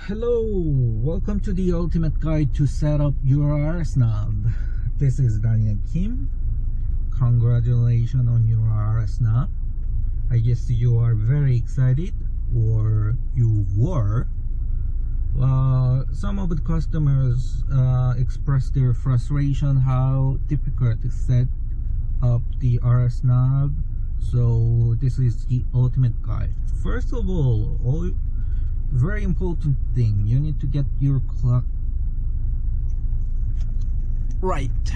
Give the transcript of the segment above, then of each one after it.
Hello, welcome to the ultimate guide to set up your RSNAV. This is Daniel Kim. Congratulations on your RSNAV. I guess you are very excited, or you were. Some of the customers expressed their frustration how difficult to set up the RSNAV. So this is the ultimate guide. First of all, very important thing, you need to get your clock right.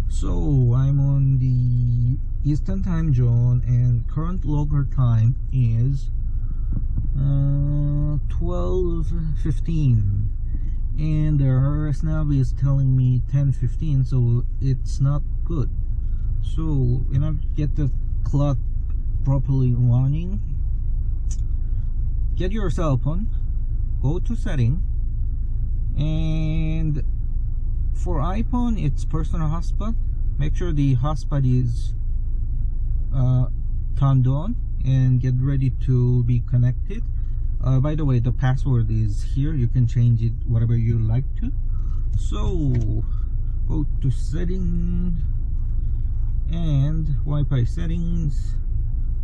So I'm on the Eastern time zone and current local time is 12:15 and the RSNAV is telling me 10:15, so it's not good. So in order to get the clock properly running, get your cell phone, go to setting, and for iPhone it's personal hotspot. Make sure the hotspot is turned on and get ready to be connected. By the way, the password is here, you can change it whatever you like to. So go to setting and Wi-Fi settings,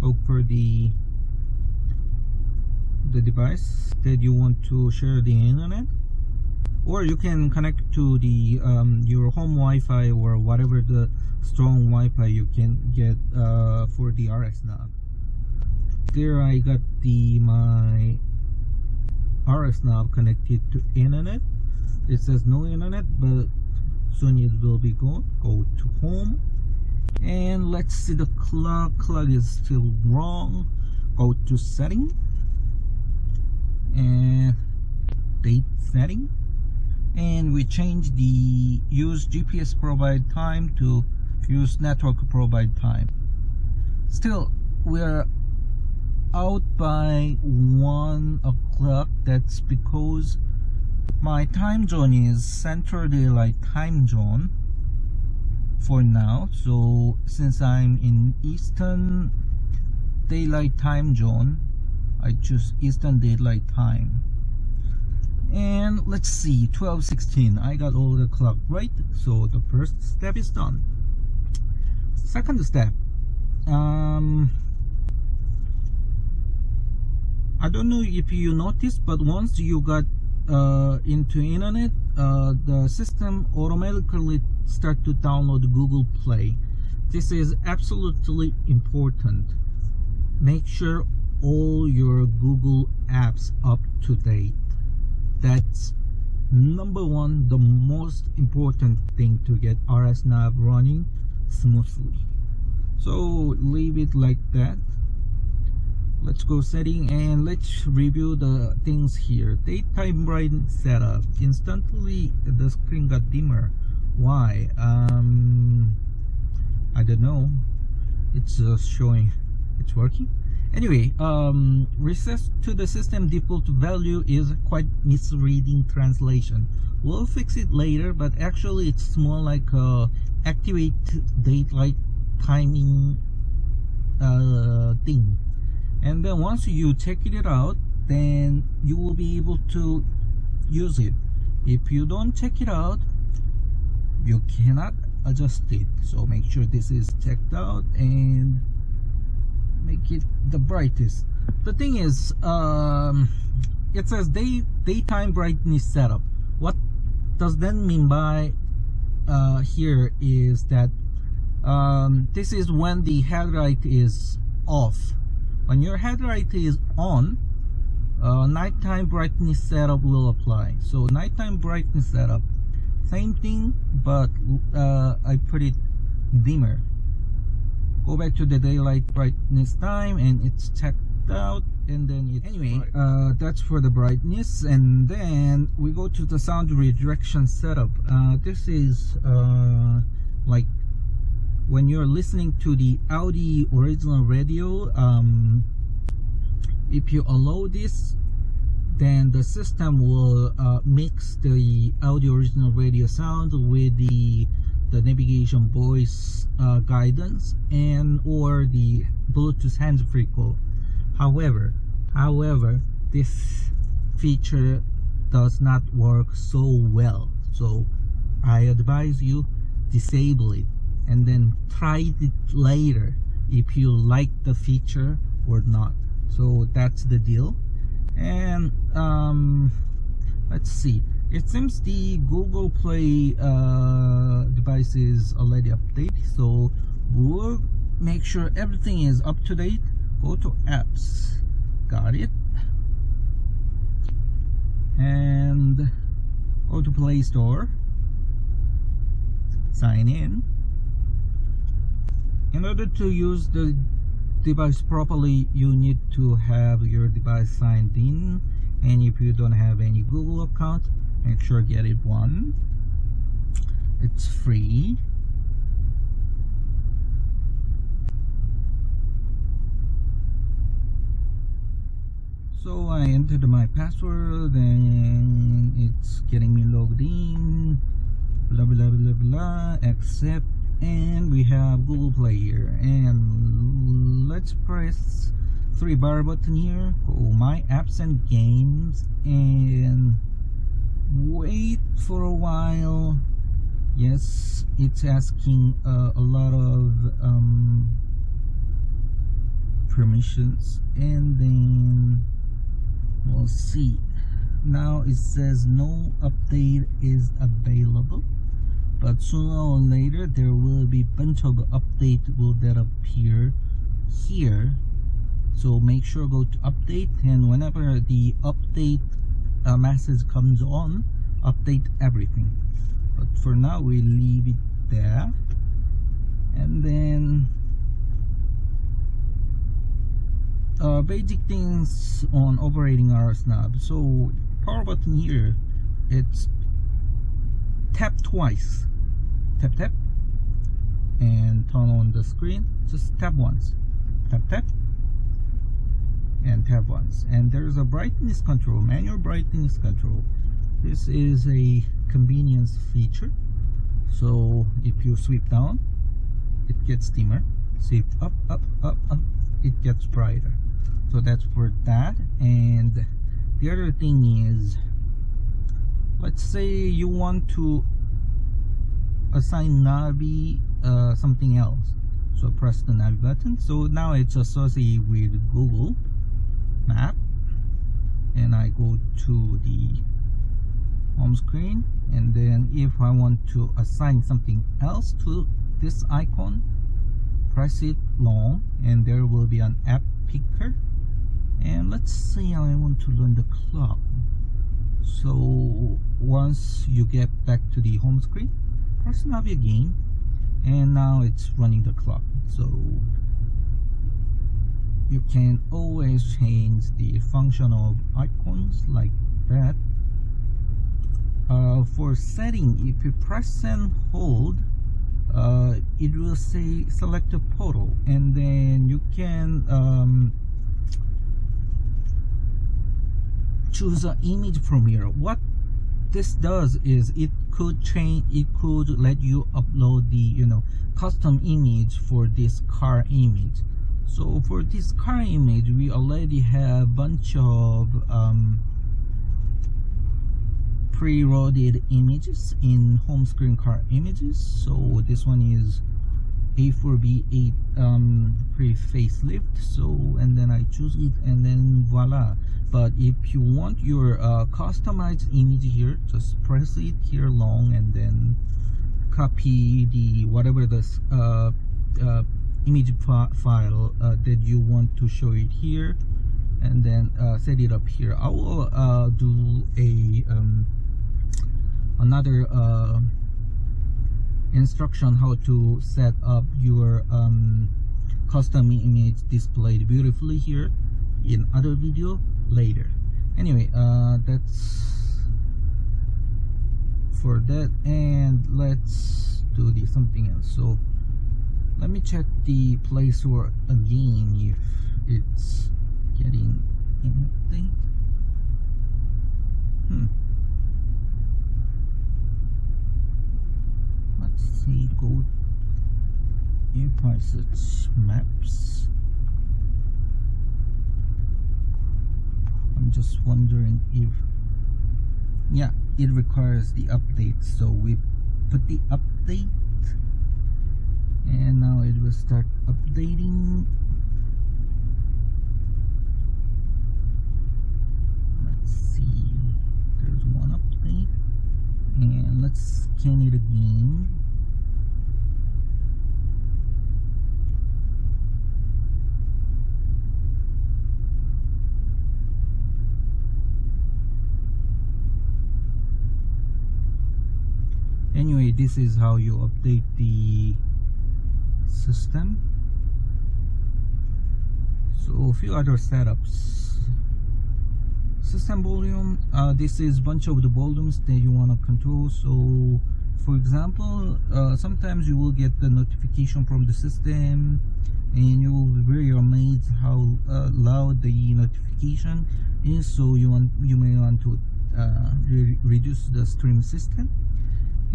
go for the device that you want to share the internet, or you can connect to the your home Wi-Fi or whatever the strong Wi-Fi you can get for the RSNAV. There I got my RSNAV connected to internet. It says no internet, but soon it will be gone. Go to home and let's see the clock is still wrong. Go to setting and date setting, and we change the use GPS provide time to use network provide time. Still we're out by 1 o'clock. That's because my time zone is Central Daylight Time Zone for now. So since I'm in Eastern Daylight Time Zone, I choose Eastern Daylight Time. And let's see, 12:16. I got all the clock right, so the first step is done. Second step, I don't know if you noticed, but once you got into internet, the system automatically start to download Google Play. This is absolutely important. Make sure all your Google apps up to date. That's number one, the most important thing to get RSNAV running smoothly. So leave it like that. Let's go setting and let's review the things here. Daytime brightness setup. Instantly the screen got dimmer. Why? I don't know. It's showing it's working. Anyway, reset to the system default value is quite misreading translation. We'll fix it later, but actually it's more like activate daylight timing thing. And then once you check it out, then you will be able to use it. If you don't check it out, you cannot adjust it. So make sure this is checked out and make it the brightest. The thing is, it says daytime brightness setup. What does that mean by here is that this is when the headlight is off. When your headlight is on, nighttime brightness setup will apply. So nighttime brightness setup, same thing, but I put it dimmer. Go back to the daylight brightness time and it's checked out, and then it's anyway right. That's for the brightness. And then we go to the sound redirection setup. This is like when you're listening to the Audi original radio. If you allow this, then the system will mix the Audi original radio sound with the navigation voice guidance and or the Bluetooth hands-free call. However, this feature does not work so well. So I advise you disable it and then try it later if you like the feature or not. So that's the deal. And let's see, it seems the Google Play device is already updated, so we'll make sure everything is up to date. Go to apps, got it, and go to Play Store, sign in. In order to use the device properly, you need to have your device signed in, and if you don't have any Google account, make sure get it one. It's free. So I entered my password and it's getting me logged in, blah blah blah blah, accept, and we have Google Play here. And let's press 3-bar button here, go my apps and games, and wait for a while. Yes, it's asking a lot of permissions, and then we'll see. Now it says no update is available, but sooner or later there will be bunch of update that appear here. So make sure go to update, and whenever the update message comes on, update everything. But for now we leave it there. And then basic things on operating RSNAV. So power button here, it's tap twice, tap tap, and turn on the screen. Just tap once, tap tap, and tap once. And there's a brightness control, manual brightness control. This is a convenience feature. So if you sweep down, it gets dimmer. Sweep up, up, up, up, it gets brighter. So that's for that. And the other thing is, let's say you want to assign Navi something else. So press the Navi button. So now it's associated with Google Map, and I go to the home screen, and then if I want to assign something else to this icon, press it long, and there will be an app picker. And let's say I want to learn the clock. So once you get back to the home screen, press Navi again, and now it's running the clock. So you can always change the function of icons like that. For setting, if you press and hold, it will say select a photo, and then you can choose an image from here. What this does is it could change, it could let you upload the custom image for this car image. So for this car image, we already have bunch of pre-loaded images in home screen car images. So this one is A4B8 pre-facelift. So, and then I choose it, and then voila. But if you want your customized image here, just press it here long, and then copy the whatever this image file that you want to show it here, and then set it up here. I will do a another instruction how to set up your custom image displayed beautifully here in other video later. Anyway, that's for that, and let's do the something else. So let me check the Play Store again if it's getting anything. Let's see, go if I search maps. I'm just wondering if yeah, it requires the update, so we put the update, and now it will start updating. Let's see, there's one update, and let's scan it again. Anyway, this is how you update the system. So a few other setups. System volume, this is bunch of the volumes that you want to control. So for example, sometimes you will get the notification from the system and you will be very amazed how loud the notification is. So you may want to reduce the stream system,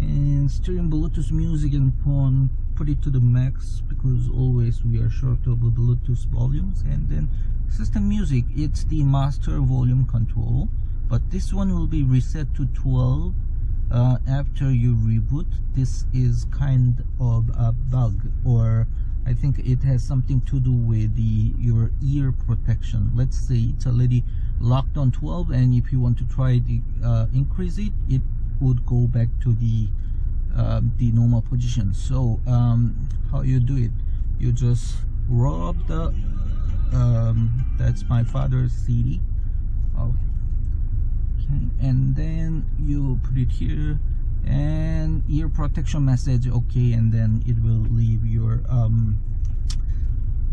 and stream Bluetooth music and phone, put it to the max, because always we are short of Bluetooth volumes. And then system music, it's the master volume control, but this one will be reset to 12 after you reboot. This is kind of a bug, or I think it has something to do with your ear protection. Let's say it's already locked on 12, and if you want to try to increase it, it would go back to the normal position. So how you do it, you just roll up the that's my father's CD. Oh, okay, and then you put it here, and ear protection message, okay, and then it will leave your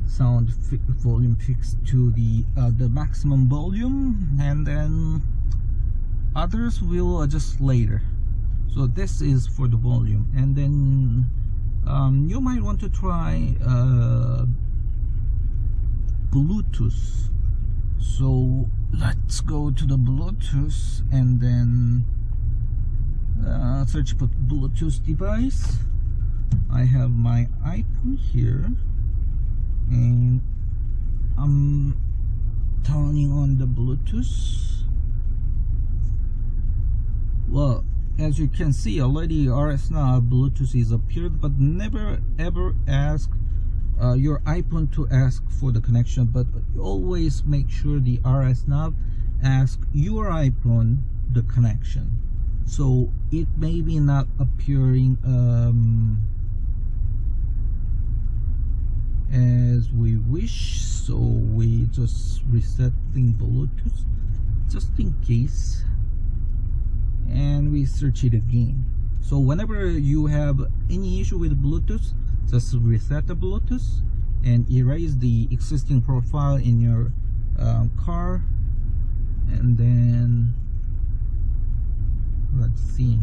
sound volume fixed to the maximum volume, and then others will adjust later. So this is for the volume. And then you might want to try Bluetooth. So let's go to the Bluetooth, and then search for Bluetooth device. I have my iPhone here, and I'm turning on the Bluetooth. Well, as you can see already, RSNAV Bluetooth is appeared, but never ever ask your iPhone to ask for the connection, but always make sure the RSNAV ask your iPhone the connection. So it may be not appearing as we wish, so we just resetting Bluetooth just in case, and we search it again. So whenever you have any issue with Bluetooth, just reset the Bluetooth and erase the existing profile in your car, and then let's see.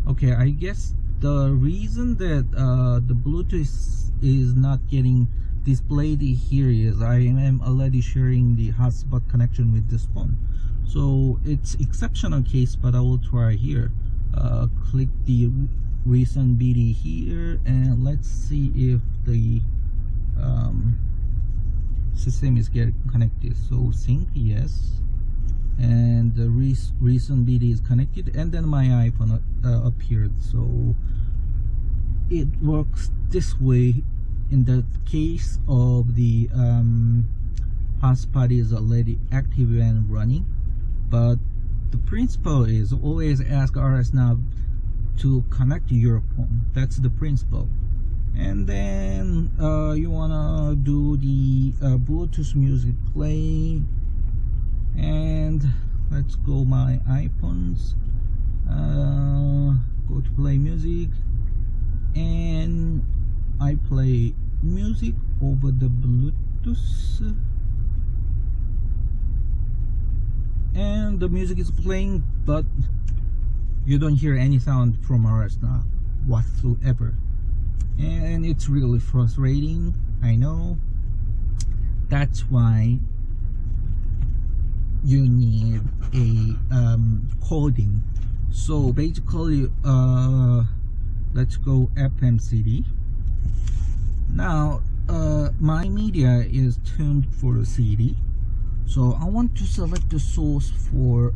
Okay, I guess the reason that the Bluetooth is not getting displayed here is I am already sharing the hotspot connection with this phone. So it's exceptional case, but I will try here. Click the recent BD here, and let's see if the system is getting connected. So sync, yes, and the recent BD is connected, and then my iPhone appeared. So it works this way in the case of the hotspot is already active and running. But the principle is always ask RSNAV to connect to your phone. That's the principle. And then you wanna do the Bluetooth music play, and let's go my iPhones, go to play music, and I play music over the Bluetooth, and the music is playing, but you don't hear any sound from RSNAV whatsoever, and it's really frustrating. I know. That's why you need a coding. So basically, let's go FM CD. Now my media is tuned for CD, so I want to select the source for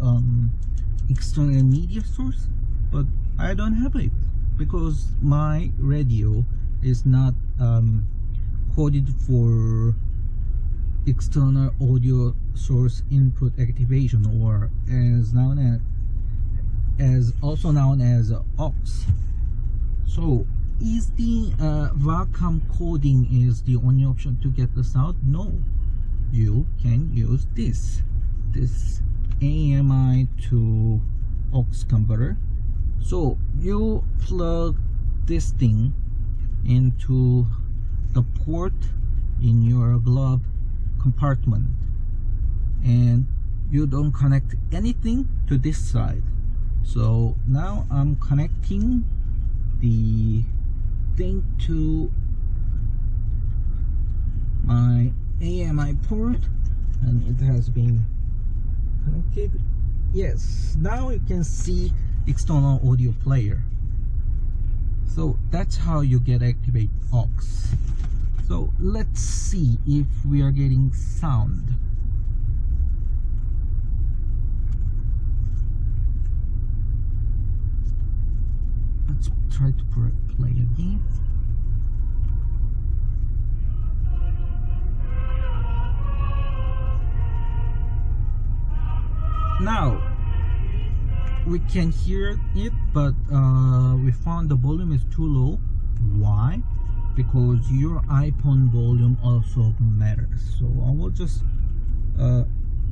external media source, but I don't have it because my radio is not coded for external audio source input activation, or also known as aux. So is the Wacom coding is the only option to get the sound? No, you can use this AMI to aux converter. So you plug this thing into the port in your glove compartment, and you don't connect anything to this side. So now I'm connecting the thing to my AMI port, and it has been connected. Yes, now you can see external audio player. So that's how you get activate aux. So let's see if we are getting sound. Let's try to play again. Now we can hear it, but we found the volume is too low. Why? Because your iPhone volume also matters. So I will just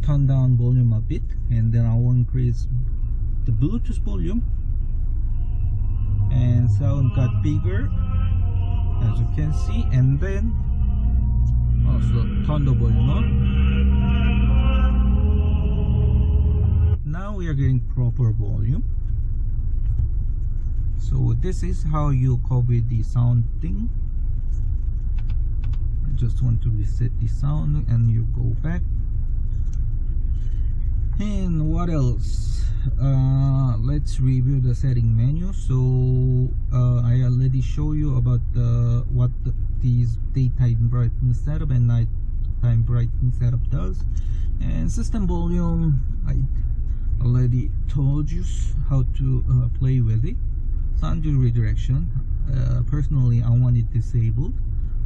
turn down volume a bit, and then I will increase the Bluetooth volume, and sound got bigger, as you can see, and then also turn the volume up. Now we are getting proper volume. So this is how you cover the sound thing. I just want to reset the sound, and you go back. And what else? Let's review the setting menu. So I already show you about what these daytime brightness setup and nighttime brightness setup does. And system volume, I already told you how to play with it. Sound redirection, personally I want it disabled.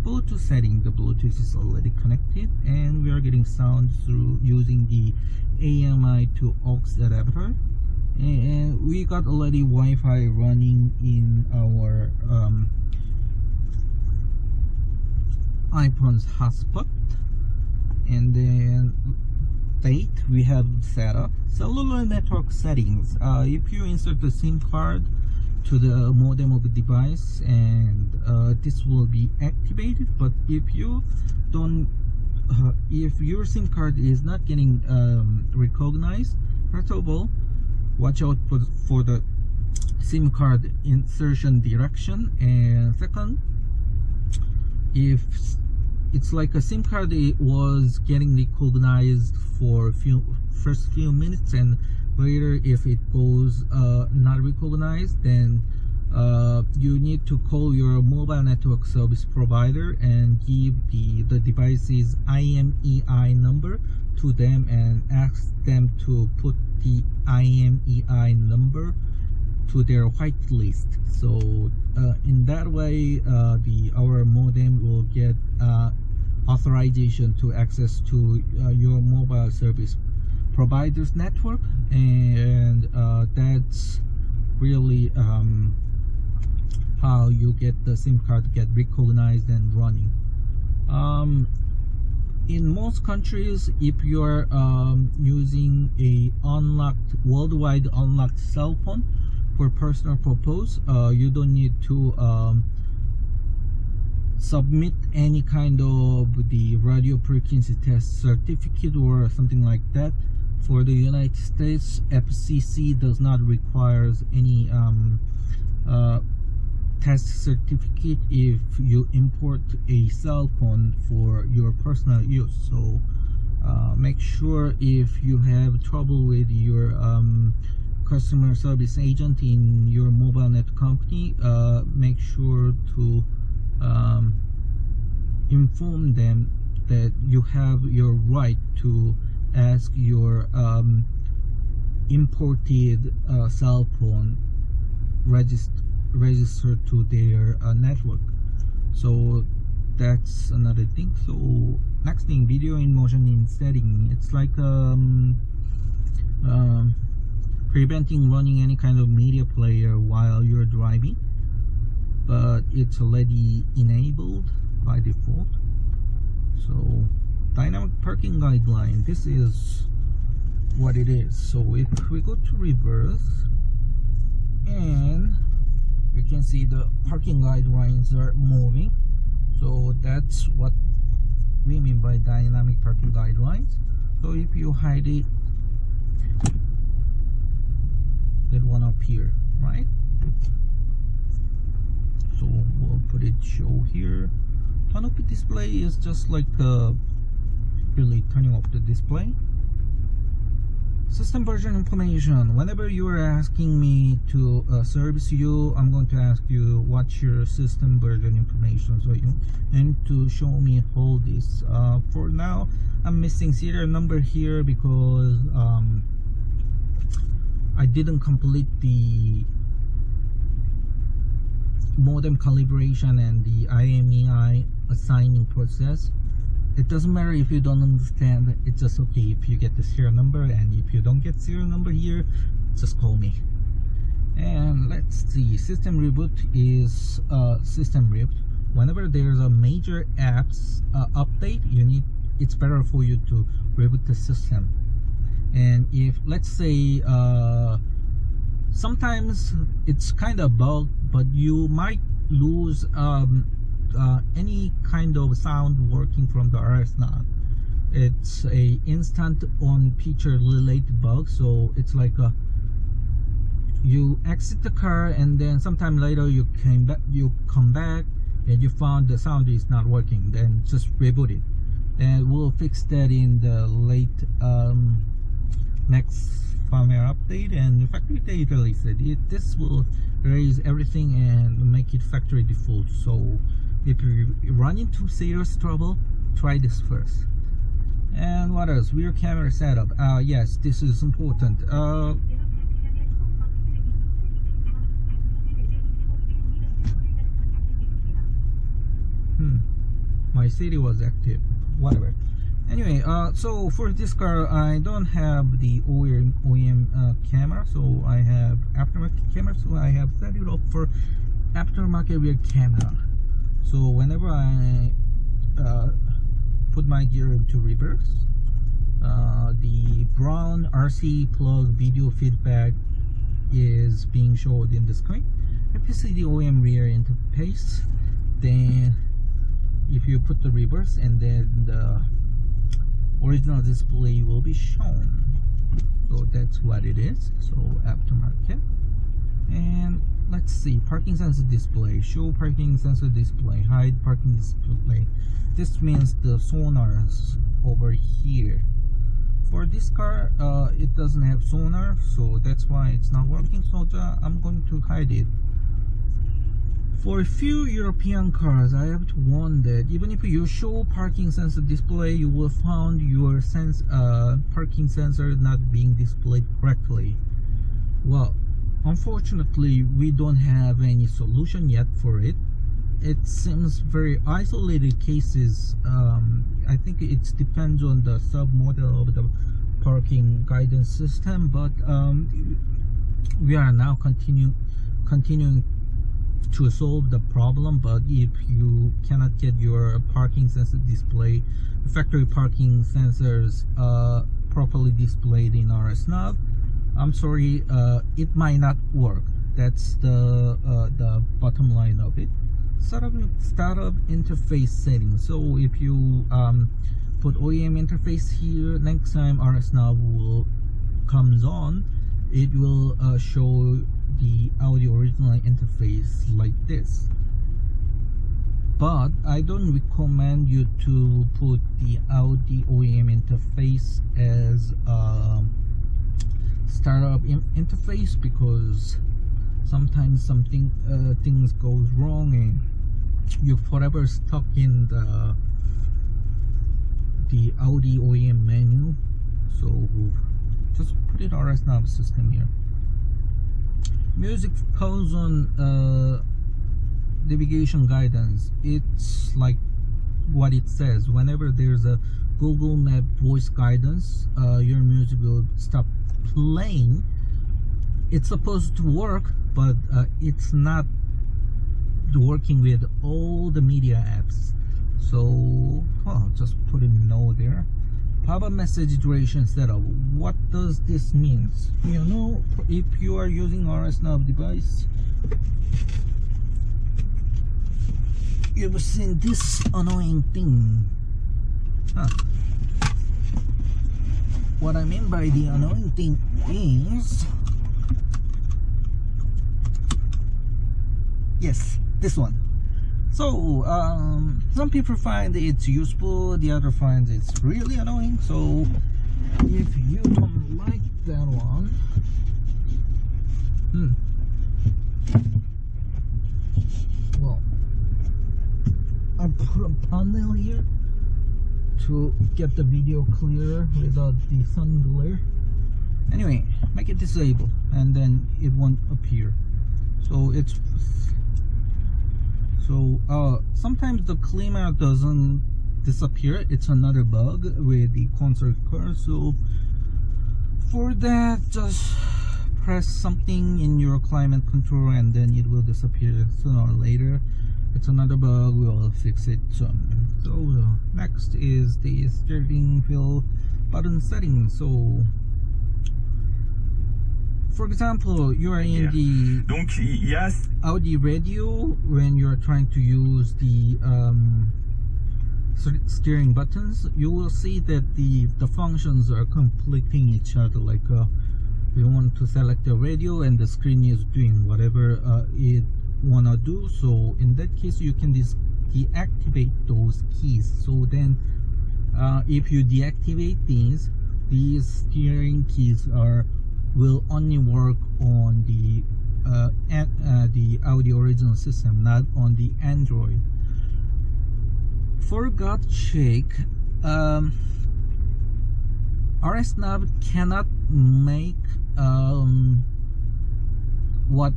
Bluetooth setting, the Bluetooth is already connected, and we are getting sound through using the AMI to aux adapter, and we got already Wi-Fi running in our iPhone's hotspot. And then date we have set up cellular network settings. If you insert the SIM card to the modem of the device, and this will be activated. But if you don't, if your SIM card is not getting recognized, first of all, watch out for the SIM card insertion direction, and second, if it's like a SIM card was getting recognized for first few minutes, and later if it goes not recognized, then you need to call your mobile network service provider and give the device's IMEI number to them, and ask them to put the IMEI number to their whitelist. So in that way, our modem will get authorization to access to your mobile service provider's network, and that's really how you get the SIM card to get recognized and running. In most countries, if you're using a worldwide unlocked cell phone for personal purpose, you don't need to submit any kind of the radio frequency test certificate or something like that. For the United States, FCC does not require any test certificate if you import a cell phone for your personal use. So make sure if you have trouble with your customer service agent in your mobile net company, make sure to inform them that you have your right to ask your imported cell phone register to their network. So that's another thing. So next thing, video in motion in setting. It's like preventing running any kind of media player while you're driving, but it's already enabled by default. So dynamic parking guideline, this is what it is. So if we go to reverse, and you can see the parking guidelines are moving. So that's what we mean by dynamic parking guidelines. So if you hide it, that one up here, right? So we'll put it show here. Turn off the display is just like really turning off the display. System version information. Whenever you are asking me to service you, I'm going to ask you what's your system version information. So you need to show me all this. For now, I'm missing serial number here because I didn't complete the modem calibration and the IMEI assigning process. It doesn't matter if you don't understand, it's just okay if you get the serial number, and if you don't get serial number here, just call me. And let's see, system reboot is system reboot. Whenever there's a major apps update, it's better for you to reboot the system. And if, let's say, sometimes it's kind of bug, but you might lose any kind of sound working from the RSNAV. It's a instant on feature related bug. So it's like you exit the car and then sometime later you come back and you found the sound is not working. Then just reboot it, and we'll fix that in the late next firmware update and factory data release. This will erase everything and make it factory default. So if you run into serious trouble, try this first. And what else? Rear camera setup. Yes, this is important. My city was active. Whatever. Anyway, so for this car, I don't have the OEM camera, so I have aftermarket camera. So I have set it up for aftermarket rear camera. So whenever I put my gear into reverse, the brown RC plug video feedback is being showed in the screen. If you see the OEM rear interface, then if you put the reverse, and then the original display will be shown. So that's what it is. So aftermarket. And let's see, parking sensor display, show parking sensor display, hide parking display. This means the sonars over here. For this car, it doesn't have sonar, so that's why it's not working. So I'm going to hide it. For a few European cars, I have to warn that even if you show parking sensor display, you will find your parking sensor not being displayed correctly. Well, unfortunately, we don't have any solution yet for it. It seems very isolated cases. I think it depends on the sub-model of the parking guidance system, but we are now continuing to solve the problem. But if you cannot get your parking sensor display, factory parking sensors properly displayed in RSNAV, I'm sorry, it might not work. That's the bottom line of it. Startup interface settings. So if you put OEM interface here, next time RSNAV comes on, it will show the Audi original interface like this. But I don't recommend you to put the Audi OEM interface as startup interface, because sometimes things goes wrong and you're forever stuck in the Audi OEM menu. So just put it RSNAV system here. Music comes on navigation guidance. It's like what it says. Whenever there's a Google Map voice guidance, your music will stop playing. It's supposed to work, but it's not working with all the media apps. So just put a no there. Pop-up message duration setup. What does this mean? You know, if you are using RSNAV device, you've seen this annoying thing. What I mean by the annoying thing is, yes, this one. So some people find it's useful, the other finds it's really annoying. So if you don't like that one, well, I put a panel here to get the video clearer without the sun glare. Anyway, make it disabled and then it won't appear. So it's sometimes the climate doesn't disappear. It's another bug with the console curve. So for that, just press something in your climate control and then it will disappear sooner or later. It's another bug, we'll fix it soon. So next is the steering wheel button settings. So for example, you are in the Audi radio. When you're trying to use the steering buttons, you will see that the functions are conflicting each other. Like we want to select the radio and the screen is doing whatever it wanna do. So in that case, you can deactivate those keys. So then if you deactivate these steering keys will only work on the Audi original system, not on the Android. For God's sake, RSNAV cannot make what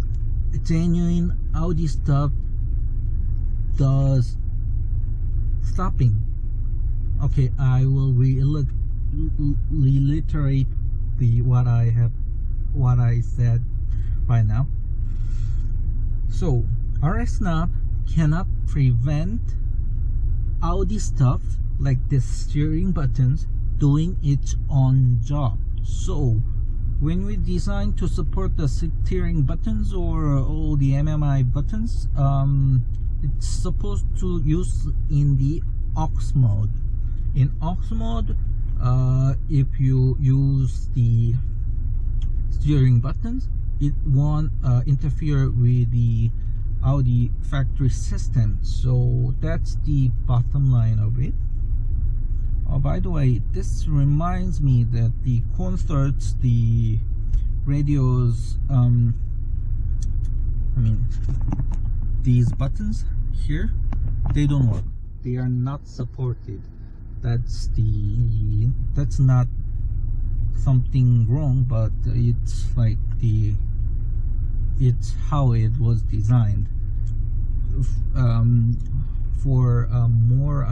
genuine Audi stuff does stopping. Okay, I will reiterate what I said right now. So RSNAV cannot prevent Audi stuff like the steering buttons doing its own job. So when we design to support the steering buttons or all the MMI buttons, it's supposed to use in the aux mode. In aux mode, if you use the steering buttons, it won't interfere with the Audi factory system. So that's the bottom line of it. Oh, by the way, this reminds me that the concerts, the radios, these buttons here, they don't work. They are not supported. That's not something wrong, but it's like it's how it was designed. For more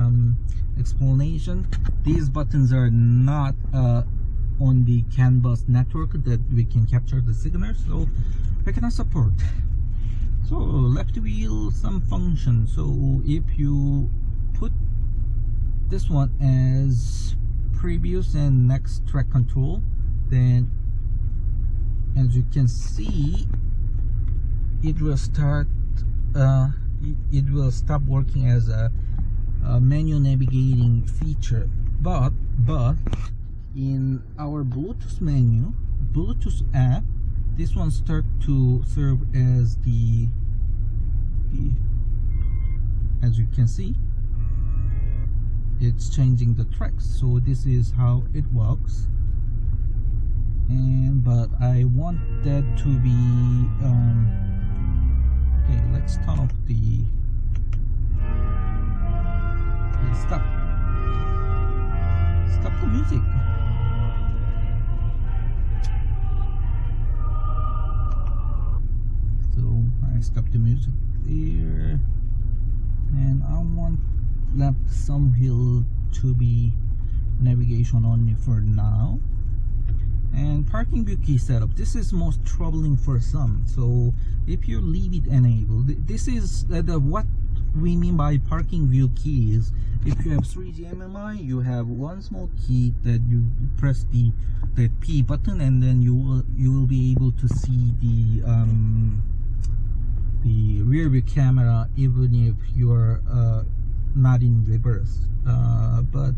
explanation, these buttons are not on the CAN bus network that we can capture the signal, so we cannot support. So left wheel, some function. So if you put this one as previous and next track control, then as you can see, it will start it will stop working as a menu navigating feature. But in our Bluetooth menu, Bluetooth app, this one start to serve as the as you can see, it's changing the tracks. So this is how it works. But I want that to be okay. Let's turn off the Stop the music. So I stop the music there, and I want left some hill to be navigation only for now. And parking view key setup, this is most troubling for some. So if you leave it enabled, this is what we mean by parking view key is if you have 3G MMI, you have one small key that you press the P button, and then you will be able to see the rear view camera even if you're not in reverse. But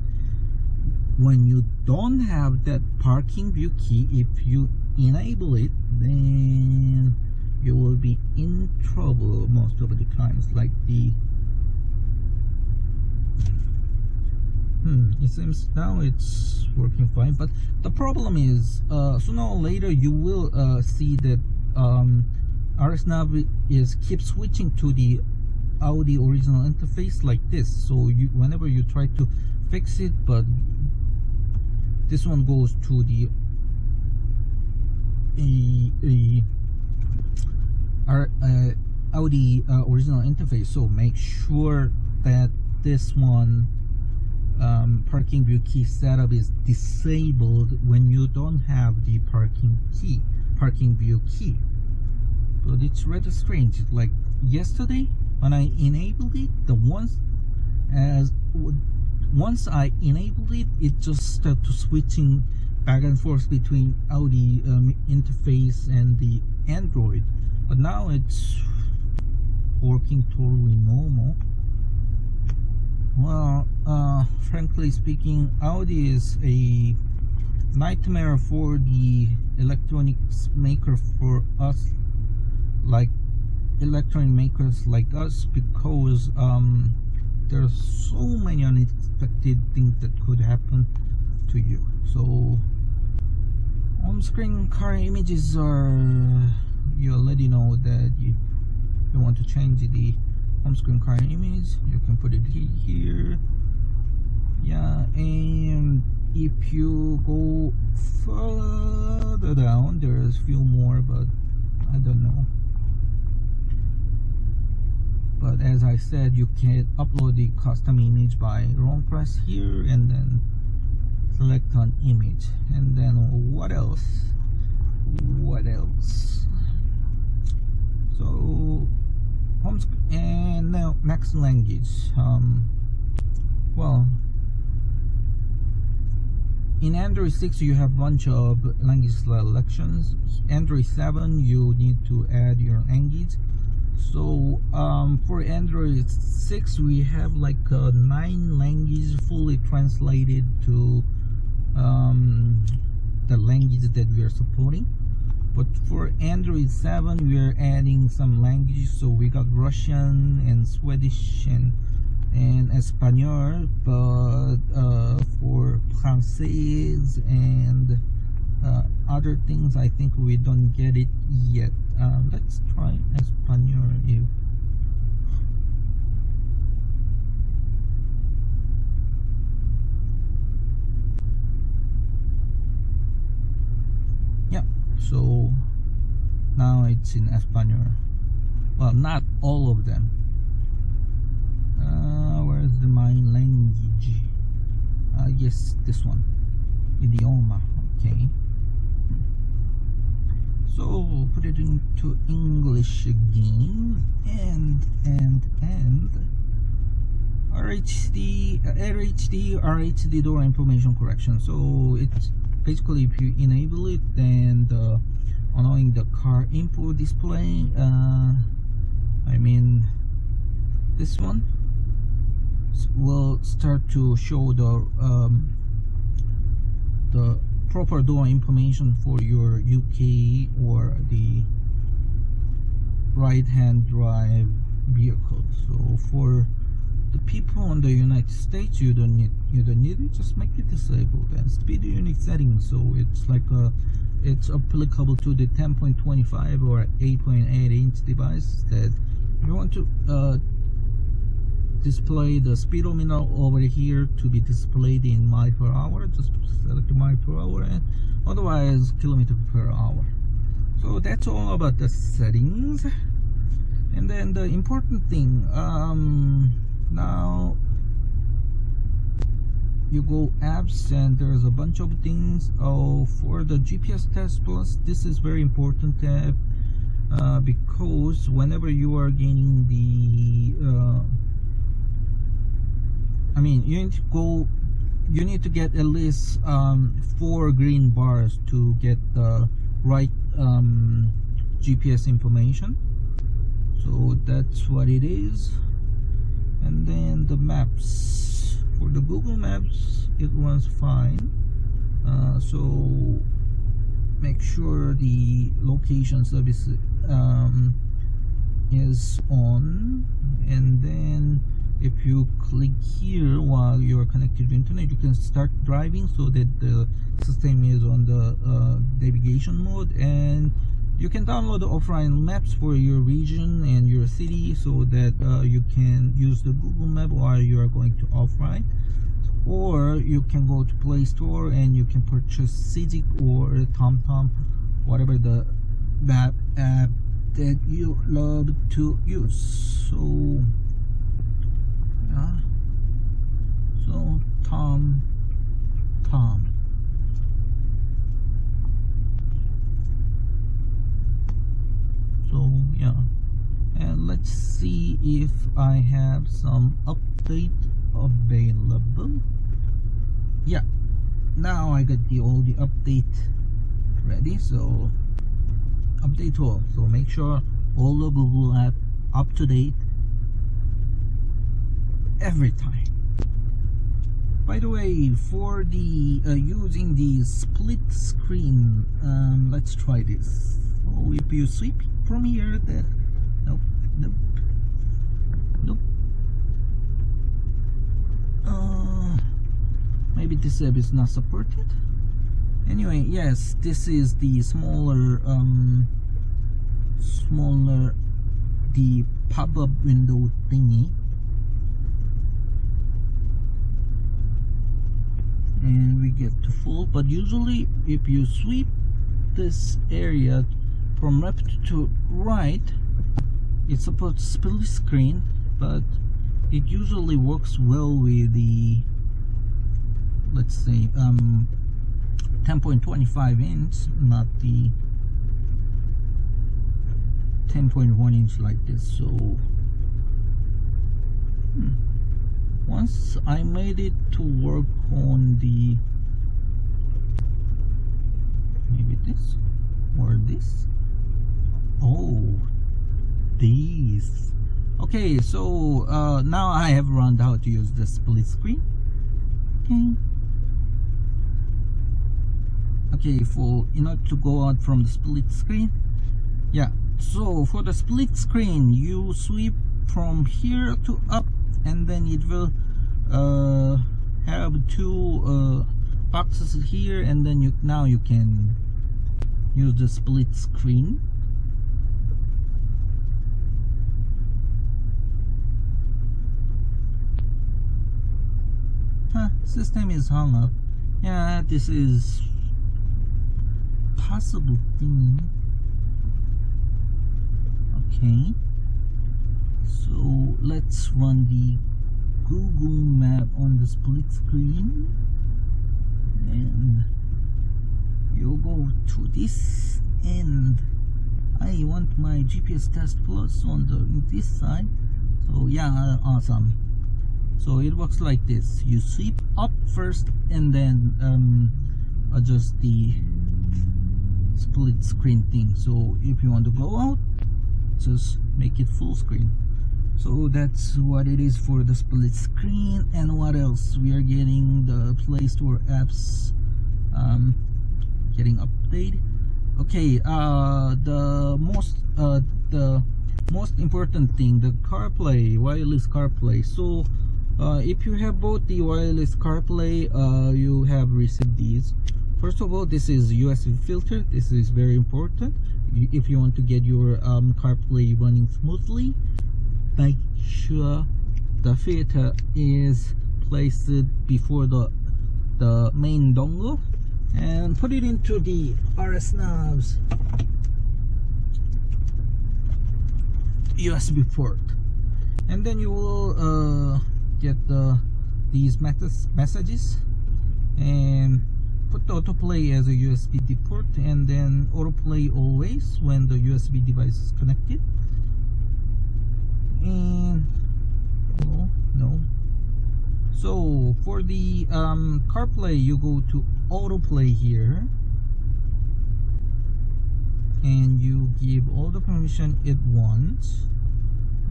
when you don't have that parking view key, if you enable it, then you will be in trouble most of the times. Like it seems now it's working fine, but the problem is sooner or later you will see that RSNAV keep switching to the Audi original interface like this. So whenever you try to fix it, but this one goes to the Audi original interface. So make sure that this one parking view key setup is disabled when you don't have the parking view key. But it's rather strange. Like yesterday when I enabled it, once I enabled it, it just started switching back and forth between Audi interface and the Android. But now it's working totally normal. Well, frankly speaking, Audi is a nightmare for the electronics maker for us, like electronic makers like us, because there's so many unexpected things that could happen to you. So on-screen car images are, you already know that you want to change the on-screen car image. You can put it here. Yeah, and if you go further down, there's a few more, but I don't know. But as I said, you can upload the custom image by long press here and then select an image. And then what else? So and now next language. Well, in Android 6 you have a bunch of language selections. Android 7 you need to add your language. So for Android 6 we have like 9 languages fully translated to the language that we are supporting. But for Android 7 we are adding some languages. So we got Russian and Swedish and Espanol, but for Francais and other things I think we don't get it yet. Let's try Espanol. Yeah, so now it's in Espanol. Well, not all of them. Where's my language? Yes, this one, idioma. Okay, so put it into English again, and RHD door information correction. So it's basically if you enable it, then allowing the car info display, I mean this one will start to show the proper door information for your UK or the right-hand drive vehicle. So for the people in the United States, you don't need it. Just make it disabled. And speed unit settings, so it's like it's applicable to the 10.25 or 8.8 inch device that you want to display the speedometer over here to be displayed in mile per hour. Just select mile per hour, and otherwise kilometer per hour. So that's all about the settings. And then the important thing, now you go apps, and there's a bunch of things. For the GPS Test Plus, this is very important tab, because whenever you are gaining the you need to get at least 4 green bars to get the right GPS information. So that's what it is. And then the maps, for the Google Maps, it was fine. So make sure the location service is on, and then if you click here while you are connected to internet, you can start driving, so that the system is on the navigation mode, and you can download the offline maps for your region and your city, so that you can use the Google Map while you are going to offline. Or you can go to Play Store and you can purchase Civic or TomTom, whatever the map app that you love to use. So yeah, so TomTom. So yeah, and let's see if I have some update available. Yeah, now I got all the update ready. So update all, so make sure all the Google app up to date every time. By the way, for the using the split screen, let's try this. So if you sweep from here, that nope. Maybe this app is not supported. Anyway, yes, this is the smaller the pop-up window thingy, and we get to full. But usually if you sweep this area from left to right, it's supposed to split screen, but it usually works well with the, let's say 10.25 inch, not the 10.1 inch like this. So once I made it to work on the, maybe this or this, these. Okay, so now I have learned how to use the split screen. Okay, in order to go out from the split screen, yeah, so for the split screen, you sweep from here to up, and then it will have 2 boxes here, and then now you can use the split screen. System is hung up. Yeah, this is possible thing. Okay, so let's run the Google Map on the split screen, and you go to this, and I want my GPS Test Plus on this side. So yeah, awesome. So it works like this: you sweep up first, and then adjust the split screen thing. So if you want to go out, just make it full screen. So that's what it is for the split screen. And what else? We are getting the Play Store apps getting updated. Okay, the most important thing, the CarPlay, wireless CarPlay. So if you have both the wireless CarPlay, you have received these. First of all, this is USB filter. This is very important if you want to get your CarPlay running smoothly. Make sure the filter is placed before the main dongle, and put it into the RSNAV's USB port, and then you will get these messages, and put the autoplay as a USB port, and then autoplay always when the USB device is connected. And no. So for the CarPlay, you go to autoplay here, and you give all the permission it wants.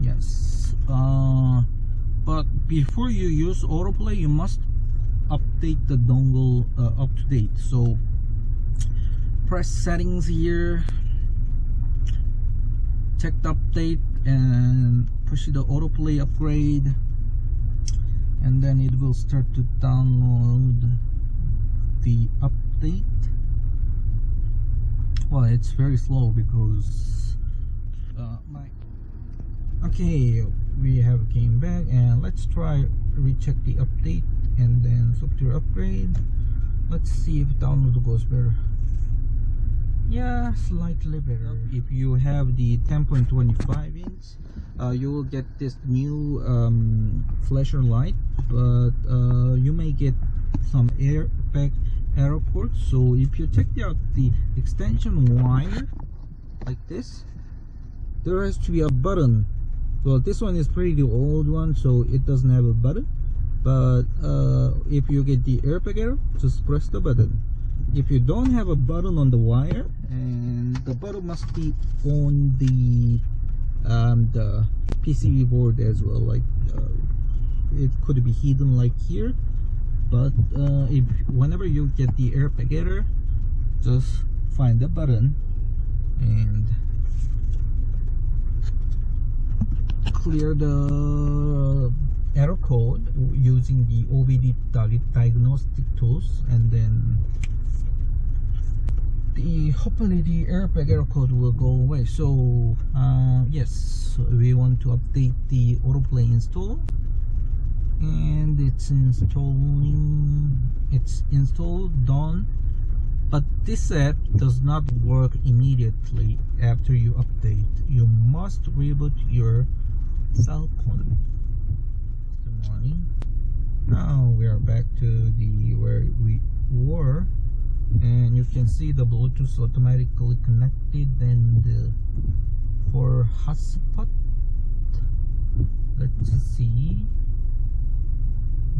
Yes. But before you use autoplay, you must update the dongle up to date. So press settings here, check the update, and push the autoplay upgrade, and then it will start to download the update. Well, it's very slow because okay, we have came back, and let's try recheck the update and then software upgrade. Let's see if download goes better. Yeah, slightly better. If you have the 10.25 inch, you will get this new flasher light, but you may get some airbag error ports. So if you check out the extension wire like this, there has to be a button. Well, this one is pretty old one, so it doesn't have a button. But if you get the airbag error, just press the button. If you don't have a button on the wire, and the button must be on the PCB board as well, like it could be hidden like here. But if whenever you get the airbag error, just find the button and clear the error code using the OBD diagnostic tools, and then hopefully the airbag error code will go away. So yes, we want to update the autoplay install, and it's installing. It's installed, done. But this app does not work immediately after you update. You must reboot your cell phone. Good morning. Now we are back to the where we were, and you can see the Bluetooth automatically connected, and for hotspot, let's see.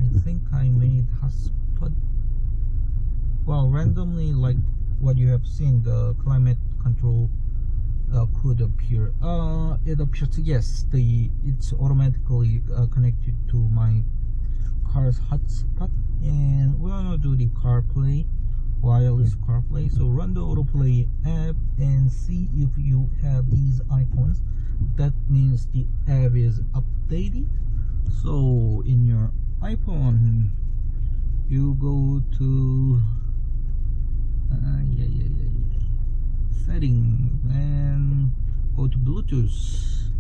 I think I made hotspot. Well, randomly, like what you have seen, the climate control could appear. It appears, yes, it's automatically connected to my car's hotspot, and we're gonna do the CarPlay, wireless CarPlay. So run the autoplay app and see if you have these icons. That means the app is updated. So in your iPhone, you go to settings and go to Bluetooth.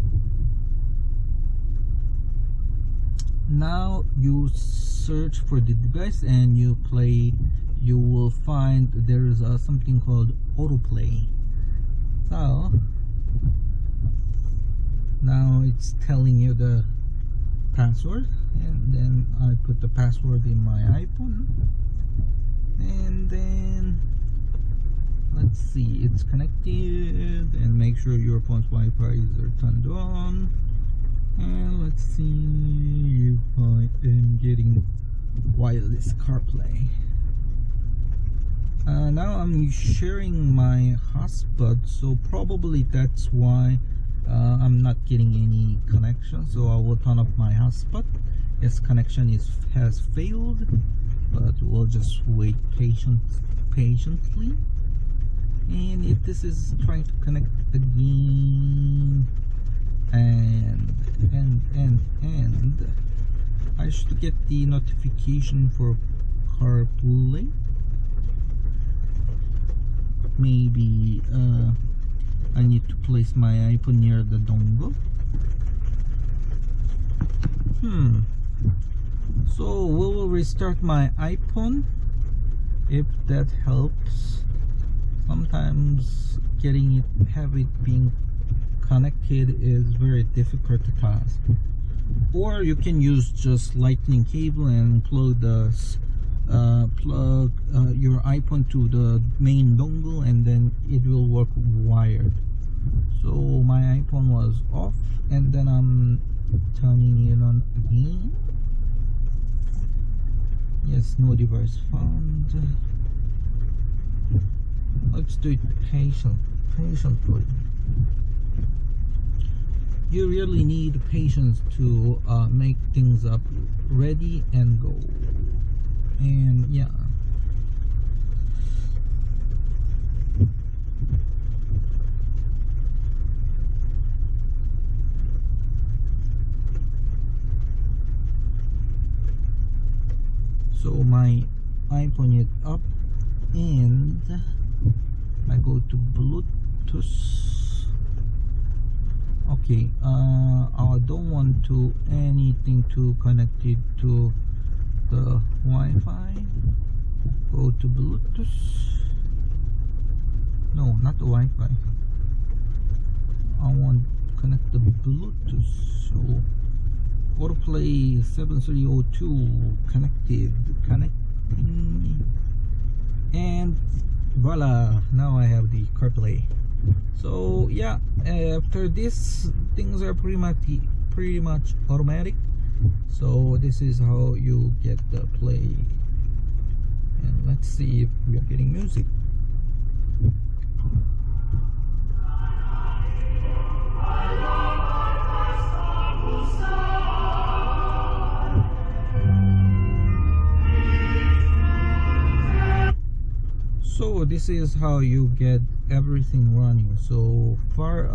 Now you search for the device and you play. You will find there is something called autoplay. So now it's telling you the password, and then I put the password in my iPhone, and then let's see, it's connected, and make sure your phone's Wi-Fi are turned on, and let's see if I am getting wireless CarPlay. Now I'm sharing my hotspot, so probably that's why I'm not getting any connection. So I will turn off my hotspot. Yes, connection has failed, but we'll just wait patiently. And if this is trying to connect again, and I should get the notification for CarPlay. Maybe I need to place my iPhone near the dongle. So we will restart my iPhone if that helps. Sometimes have it being connected is very difficult task. Or you can use just lightning cable and plug your iPhone to the main dongle, and then it will work wired. So my iPhone was off, and then I'm turning it on again. Yes, no device found. Let's do it patiently. You really need patience to make things up ready and go. And yeah, so my iPhone is up, and I go to Bluetooth. Okay, I don't want anything to connect it to the Wi-Fi. Go to Bluetooth. No, not the Wi-Fi. I want to connect the Bluetooth. So autoplay 7302 connecting, and voila, now I have the Carplay. So yeah, after this, things are pretty much automatic. So this is how you get the play. And let's see if we are getting music. So this is how you get everything running. So far,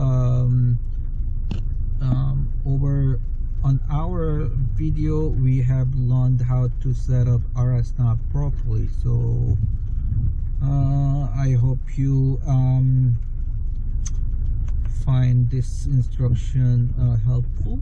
over on our video, we have learned how to set up RSNAV properly. So I hope you find this instruction helpful.